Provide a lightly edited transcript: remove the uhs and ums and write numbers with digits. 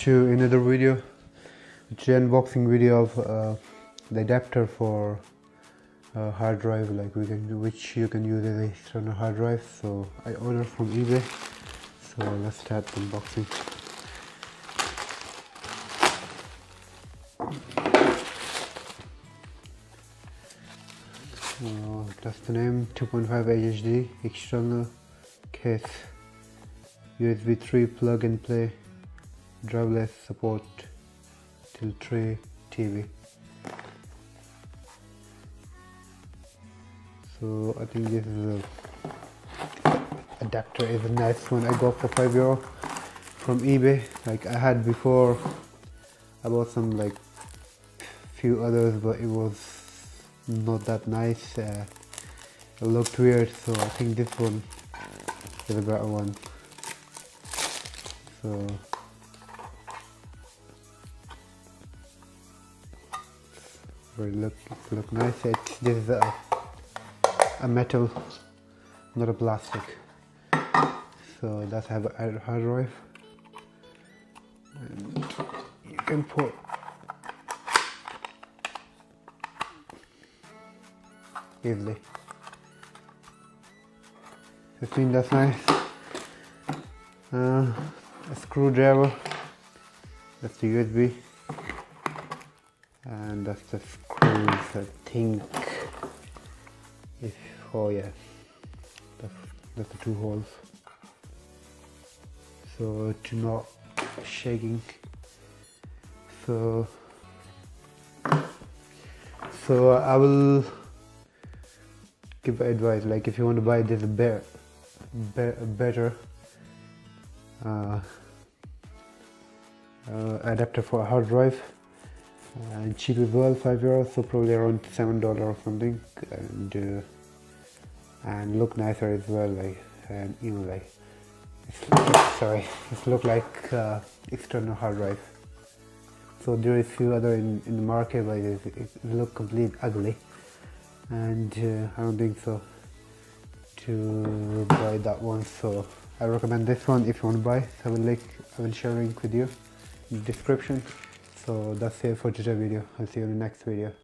to another video, which is unboxing video of the adapter for hard drive, which you can use as an external hard drive. So I ordered from eBay. So let's start the unboxing. That's the name, 2.5 HDD external case, USB 3 plug and play, driverless support till 3 TB. So I think this is adapter is a nice one. I got for €5 from eBay. Like I had before, I bought some like few others, but it was not that nice. It looked weird, so I think this one is a better one. So look nice. This is a metal, not a plastic. So that's have a hard drive, and you can put easily. I think that's nice. A screwdriver, that's the USB, and that's the screws. I think oh yeah, that's the two holes, so to not shaking. So I will give advice, like if you want to buy this better adapter for a hard drive, and cheap as well, €5, so probably around $7 or something, and look nicer as well, like, and you know, like it's look like external hard drive. So there is few other in the market, but it look completely ugly, and I don't think so to buy that one. So I recommend this one if you want to buy. I will share a link with you in the description. So that's it for today's video. I'll see you in the next video.